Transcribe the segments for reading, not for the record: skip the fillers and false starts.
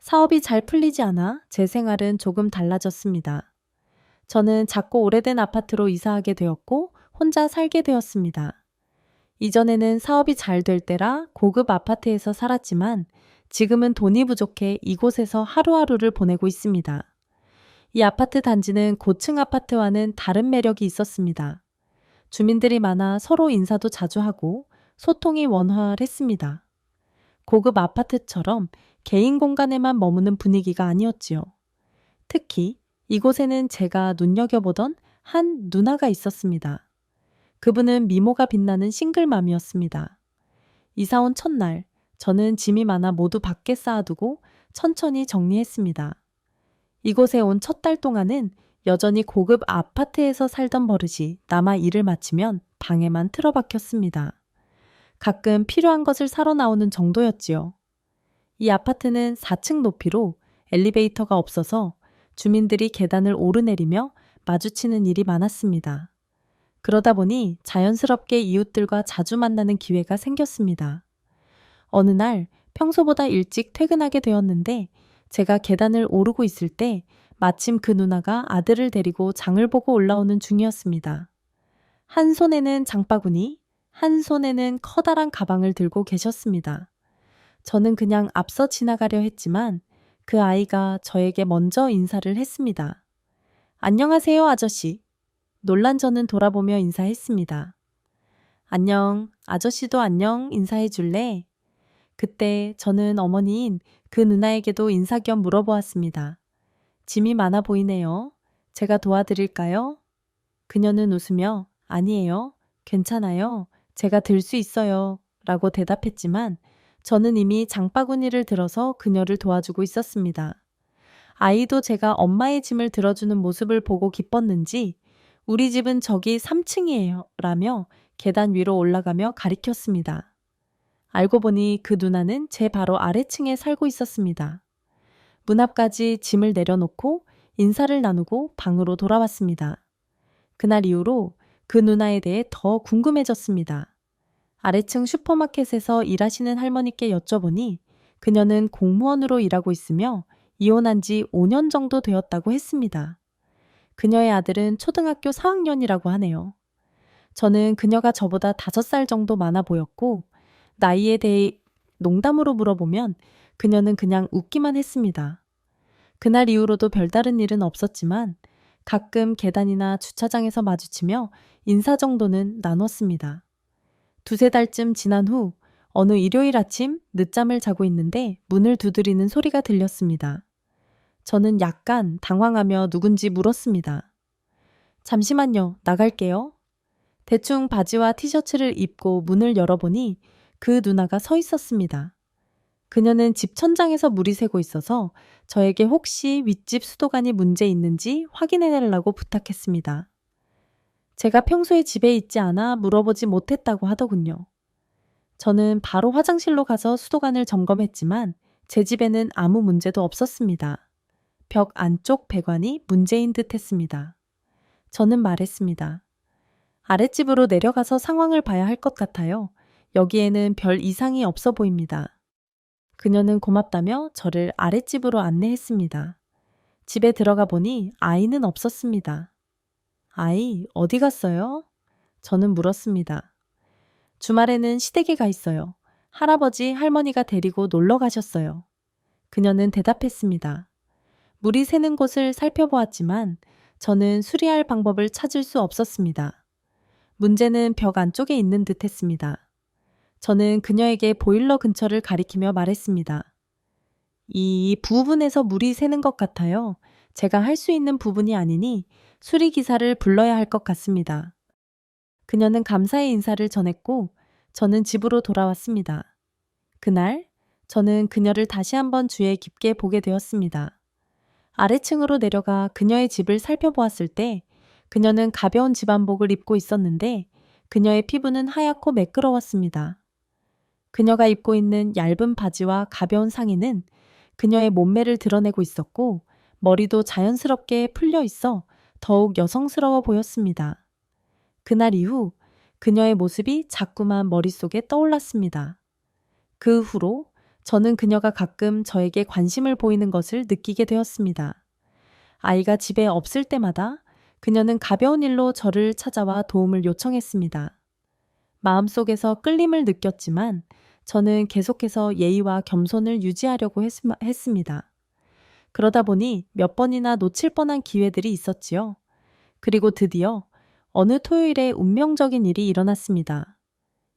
사업이 잘 풀리지 않아 제 생활은 조금 달라졌습니다. 저는 작고 오래된 아파트로 이사하게 되었고 혼자 살게 되었습니다. 이전에는 사업이 잘 될 때라 고급 아파트에서 살았지만 지금은 돈이 부족해 이곳에서 하루하루를 보내고 있습니다. 이 아파트 단지는 고층 아파트와는 다른 매력이 있었습니다. 주민들이 많아 서로 인사도 자주 하고 소통이 원활했습니다. 고급 아파트처럼 개인 공간에만 머무는 분위기가 아니었지요. 특히 이곳에는 제가 눈여겨보던 한 누나가 있었습니다. 그분은 미모가 빛나는 싱글맘이었습니다. 이사 온 첫날, 저는 짐이 많아 모두 밖에 쌓아두고 천천히 정리했습니다. 이곳에 온 첫 달 동안은 여전히 고급 아파트에서 살던 버릇이 남아 일을 마치면 방에만 틀어박혔습니다. 가끔 필요한 것을 사러 나오는 정도였지요. 이 아파트는 4층 높이로 엘리베이터가 없어서 주민들이 계단을 오르내리며 마주치는 일이 많았습니다. 그러다 보니 자연스럽게 이웃들과 자주 만나는 기회가 생겼습니다. 어느 날 평소보다 일찍 퇴근하게 되었는데 제가 계단을 오르고 있을 때 마침 그 누나가 아들을 데리고 장을 보고 올라오는 중이었습니다. 한 손에는 장바구니, 한 손에는 커다란 가방을 들고 계셨습니다. 저는 그냥 앞서 지나가려 했지만 그 아이가 저에게 먼저 인사를 했습니다. 안녕하세요, 아저씨. 놀란 저는 돌아보며 인사했습니다. 안녕, 아저씨도 안녕, 인사해 줄래? 그때 저는 어머니인 그 누나에게도 인사 겸 물어보았습니다. 짐이 많아 보이네요. 제가 도와드릴까요? 그녀는 웃으며 아니에요. 괜찮아요. 제가 들 수 있어요. 라고 대답했지만 저는 이미 장바구니를 들어서 그녀를 도와주고 있었습니다. 아이도 제가 엄마의 짐을 들어주는 모습을 보고 기뻤는지 우리 집은 저기 3층이에요. 라며 계단 위로 올라가며 가리켰습니다. 알고 보니 그 누나는 제 바로 아래층에 살고 있었습니다. 문 앞까지 짐을 내려놓고 인사를 나누고 방으로 돌아왔습니다. 그날 이후로 그 누나에 대해 더 궁금해졌습니다. 아래층 슈퍼마켓에서 일하시는 할머니께 여쭤보니 그녀는 공무원으로 일하고 있으며 이혼한 지 5년 정도 되었다고 했습니다. 그녀의 아들은 초등학교 4학년이라고 하네요. 저는 그녀가 저보다 5살 정도 많아 보였고 나이에 대해 농담으로 물어보면 그녀는 그냥 웃기만 했습니다. 그날 이후로도 별다른 일은 없었지만 가끔 계단이나 주차장에서 마주치며 인사 정도는 나눴습니다. 2~3달쯤 지난 후 어느 일요일 아침 늦잠을 자고 있는데 문을 두드리는 소리가 들렸습니다. 저는 약간 당황하며 누군지 물었습니다. 잠시만요, 나갈게요. 대충 바지와 티셔츠를 입고 문을 열어보니 그 누나가 서 있었습니다. 그녀는 집 천장에서 물이 새고 있어서 저에게 혹시 윗집 수도관이 문제 있는지 확인해 달라고 부탁했습니다. 제가 평소에 집에 있지 않아 물어보지 못했다고 하더군요. 저는 바로 화장실로 가서 수도관을 점검했지만 제 집에는 아무 문제도 없었습니다. 벽 안쪽 배관이 문제인 듯 했습니다. 저는 말했습니다. 아랫집으로 내려가서 상황을 봐야 할 것 같아요. 여기에는 별 이상이 없어 보입니다. 그녀는 고맙다며 저를 아랫집으로 안내했습니다. 집에 들어가 보니 아이는 없었습니다. 아이, 어디 갔어요? 저는 물었습니다. 주말에는 시댁에 가 있어요. 할아버지, 할머니가 데리고 놀러 가셨어요. 그녀는 대답했습니다. 물이 새는 곳을 살펴보았지만 저는 수리할 방법을 찾을 수 없었습니다. 문제는 벽 안쪽에 있는 듯 했습니다. 저는 그녀에게 보일러 근처를 가리키며 말했습니다. 이 부분에서 물이 새는 것 같아요. 제가 할 수 있는 부분이 아니니 수리기사를 불러야 할 것 같습니다. 그녀는 감사의 인사를 전했고 저는 집으로 돌아왔습니다. 그날 저는 그녀를 다시 한번 주의 깊게 보게 되었습니다. 아래층으로 내려가 그녀의 집을 살펴보았을 때 그녀는 가벼운 집안복을 입고 있었는데 그녀의 피부는 하얗고 매끄러웠습니다. 그녀가 입고 있는 얇은 바지와 가벼운 상의는 그녀의 몸매를 드러내고 있었고 머리도 자연스럽게 풀려 있어 더욱 여성스러워 보였습니다. 그날 이후 그녀의 모습이 자꾸만 머릿속에 떠올랐습니다. 그 후로 저는 그녀가 가끔 저에게 관심을 보이는 것을 느끼게 되었습니다. 아이가 집에 없을 때마다 그녀는 가벼운 일로 저를 찾아와 도움을 요청했습니다. 마음속에서 끌림을 느꼈지만 저는 계속해서 예의와 겸손을 유지하려고 했습니다. 그러다 보니 몇 번이나 놓칠 뻔한 기회들이 있었지요. 그리고 드디어 어느 토요일에 운명적인 일이 일어났습니다.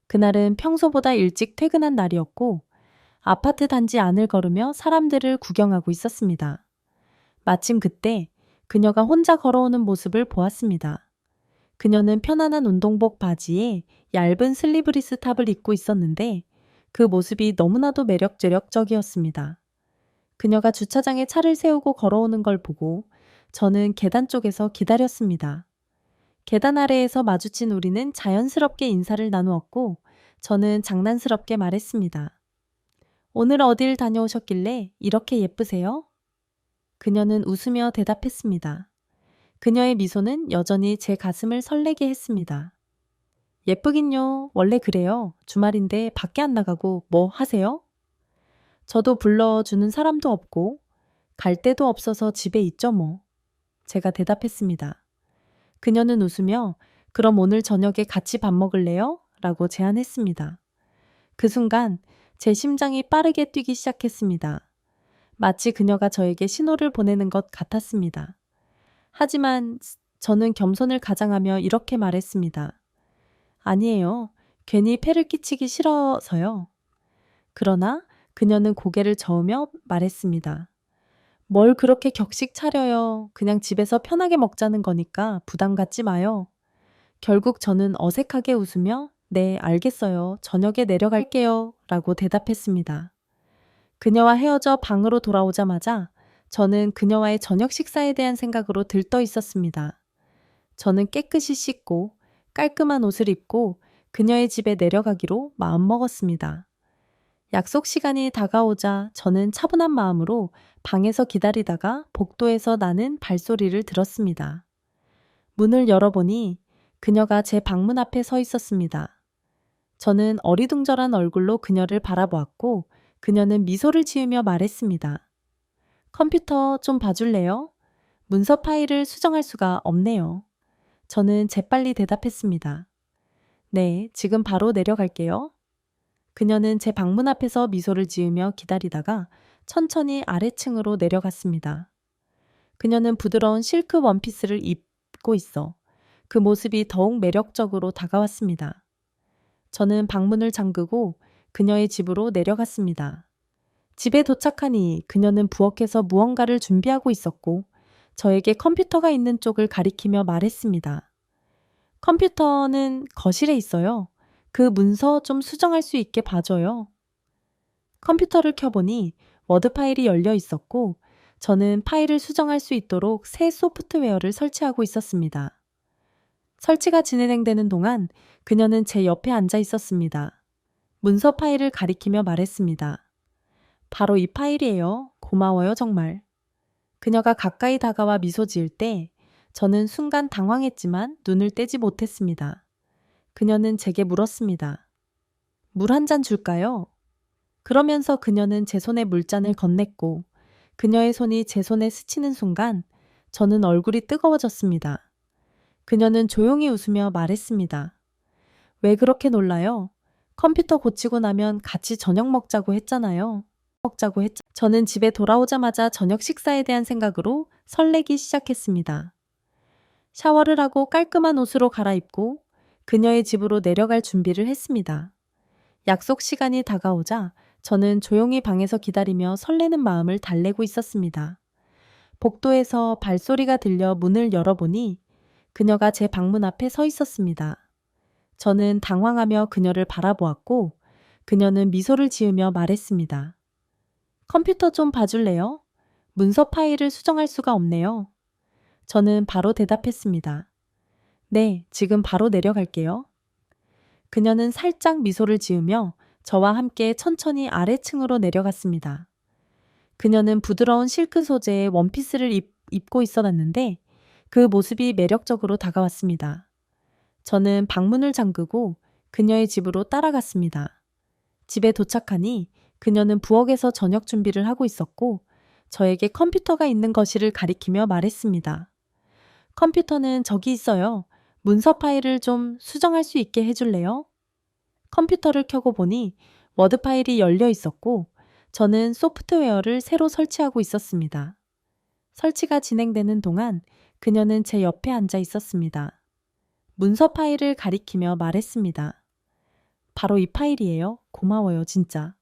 그날은 평소보다 일찍 퇴근한 날이었고 아파트 단지 안을 걸으며 사람들을 구경하고 있었습니다. 마침 그때 그녀가 혼자 걸어오는 모습을 보았습니다. 그녀는 편안한 운동복 바지에 얇은 슬리브리스 탑을 입고 있었는데 그 모습이 너무나도 매력적이었습니다. 그녀가 주차장에 차를 세우고 걸어오는 걸 보고 저는 계단 쪽에서 기다렸습니다. 계단 아래에서 마주친 우리는 자연스럽게 인사를 나누었고 저는 장난스럽게 말했습니다. 오늘 어딜 다녀오셨길래 이렇게 예쁘세요? 그녀는 웃으며 대답했습니다. 그녀의 미소는 여전히 제 가슴을 설레게 했습니다. 예쁘긴요. 원래 그래요. 주말인데 밖에 안 나가고 뭐 하세요? 저도 불러주는 사람도 없고 갈 데도 없어서 집에 있죠 뭐. 제가 대답했습니다. 그녀는 웃으며 그럼 오늘 저녁에 같이 밥 먹을래요? 라고 제안했습니다. 그 순간 제 심장이 빠르게 뛰기 시작했습니다. 마치 그녀가 저에게 신호를 보내는 것 같았습니다. 하지만 저는 겸손을 가장하며 이렇게 말했습니다. 아니에요. 괜히 폐를 끼치기 싫어서요. 그러나 그녀는 고개를 저으며 말했습니다. 뭘 그렇게 격식 차려요. 그냥 집에서 편하게 먹자는 거니까 부담 갖지 마요. 결국 저는 어색하게 웃으며 네, 알겠어요. 저녁에 내려갈게요. 라고 대답했습니다. 그녀와 헤어져 방으로 돌아오자마자 저는 그녀와의 저녁 식사에 대한 생각으로 들떠 있었습니다. 저는 깨끗이 씻고 깔끔한 옷을 입고 그녀의 집에 내려가기로 마음먹었습니다. 약속 시간이 다가오자 저는 차분한 마음으로 방에서 기다리다가 복도에서 나는 발소리를 들었습니다. 문을 열어보니 그녀가 제 방문 앞에 서 있었습니다. 저는 어리둥절한 얼굴로 그녀를 바라보았고 그녀는 미소를 지으며 말했습니다. 컴퓨터 좀 봐줄래요? 문서 파일을 수정할 수가 없네요. 저는 재빨리 대답했습니다. 네, 지금 바로 내려갈게요. 그녀는 제 방문 앞에서 미소를 지으며 기다리다가 천천히 아래층으로 내려갔습니다. 그녀는 부드러운 실크 원피스를 입고 있어 그 모습이 더욱 매력적으로 다가왔습니다. 저는 방문을 잠그고 그녀의 집으로 내려갔습니다. 집에 도착하니 그녀는 부엌에서 무언가를 준비하고 있었고 저에게 컴퓨터가 있는 쪽을 가리키며 말했습니다. 컴퓨터는 거실에 있어요. 그 문서 좀 수정할 수 있게 봐줘요. 컴퓨터를 켜보니 워드 파일이 열려 있었고 저는 파일을 수정할 수 있도록 새 소프트웨어를 설치하고 있었습니다. 설치가 진행되는 동안 그녀는 제 옆에 앉아 있었습니다. 문서 파일을 가리키며 말했습니다. 바로 이 파일이에요. 고마워요, 정말. 그녀가 가까이 다가와 미소 지을 때 저는 순간 당황했지만 눈을 떼지 못했습니다. 그녀는 제게 물었습니다. 물 한 잔 줄까요? 그러면서 그녀는 제 손에 물잔을 건넸고 그녀의 손이 제 손에 스치는 순간 저는 얼굴이 뜨거워졌습니다. 그녀는 조용히 웃으며 말했습니다. 왜 그렇게 놀라요? 컴퓨터 고치고 나면 같이 저녁 먹자고 했잖아요. 저는 집에 돌아오자마자 저녁 식사에 대한 생각으로 설레기 시작했습니다. 샤워를 하고 깔끔한 옷으로 갈아입고 그녀의 집으로 내려갈 준비를 했습니다. 약속 시간이 다가오자 저는 조용히 방에서 기다리며 설레는 마음을 달래고 있었습니다. 복도에서 발소리가 들려 문을 열어보니 그녀가 제 방문 앞에 서 있었습니다. 저는 당황하며 그녀를 바라보았고 그녀는 미소를 지으며 말했습니다. 컴퓨터 좀 봐줄래요? 문서 파일을 수정할 수가 없네요. 저는 바로 대답했습니다. 네, 지금 바로 내려갈게요. 그녀는 살짝 미소를 지으며 저와 함께 천천히 아래층으로 내려갔습니다. 그녀는 부드러운 실크 소재의 원피스를 입고 있어놨는데 그 모습이 매력적으로 다가왔습니다. 저는 방문을 잠그고 그녀의 집으로 따라갔습니다. 집에 도착하니 그녀는 부엌에서 저녁 준비를 하고 있었고 저에게 컴퓨터가 있는 거실을 가리키며 말했습니다. 컴퓨터는 저기 있어요. 문서 파일을 좀 수정할 수 있게 해줄래요? 컴퓨터를 켜고 보니 워드 파일이 열려 있었고 저는 소프트웨어를 새로 설치하고 있었습니다. 설치가 진행되는 동안 그녀는 제 옆에 앉아 있었습니다. 문서 파일을 가리키며 말했습니다. 바로 이 파일이에요. 고마워요, 진짜.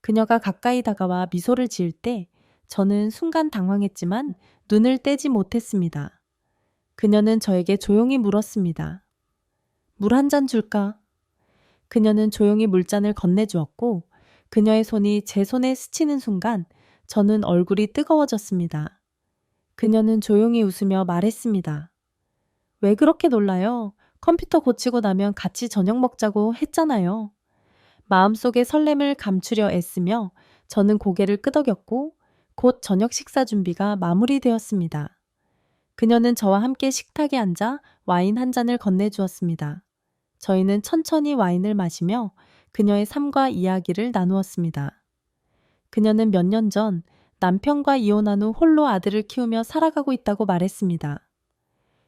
그녀가 가까이 다가와 미소를 지을 때 저는 순간 당황했지만 눈을 떼지 못했습니다. 그녀는 저에게 조용히 물었습니다. 물 한 잔 줄까? 그녀는 조용히 물잔을 건네주었고 그녀의 손이 제 손에 스치는 순간 저는 얼굴이 뜨거워졌습니다. 그녀는 조용히 웃으며 말했습니다. 왜 그렇게 놀라요? 컴퓨터 고치고 나면 같이 저녁 먹자고 했잖아요. 마음속의 설렘을 감추려 애쓰며 저는 고개를 끄덕였고 곧 저녁 식사 준비가 마무리되었습니다. 그녀는 저와 함께 식탁에 앉아 와인 한 잔을 건네주었습니다. 저희는 천천히 와인을 마시며 그녀의 삶과 이야기를 나누었습니다. 그녀는 몇 년 전 남편과 이혼한 후 홀로 아들을 키우며 살아가고 있다고 말했습니다.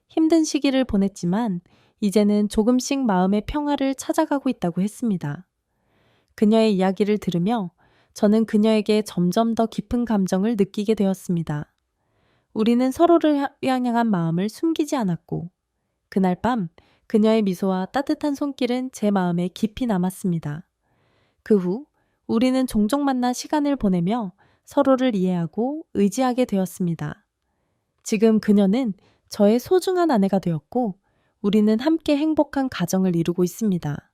힘든 시기를 보냈지만 이제는 조금씩 마음의 평화를 찾아가고 있다고 했습니다. 그녀의 이야기를 들으며 저는 그녀에게 점점 더 깊은 감정을 느끼게 되었습니다. 우리는 서로를 향한 마음을 숨기지 않았고 그날 밤 그녀의 미소와 따뜻한 손길은 제 마음에 깊이 남았습니다. 그 후 우리는 종종 만나 시간을 보내며 서로를 이해하고 의지하게 되었습니다. 지금 그녀는 저의 소중한 아내가 되었고 우리는 함께 행복한 가정을 이루고 있습니다.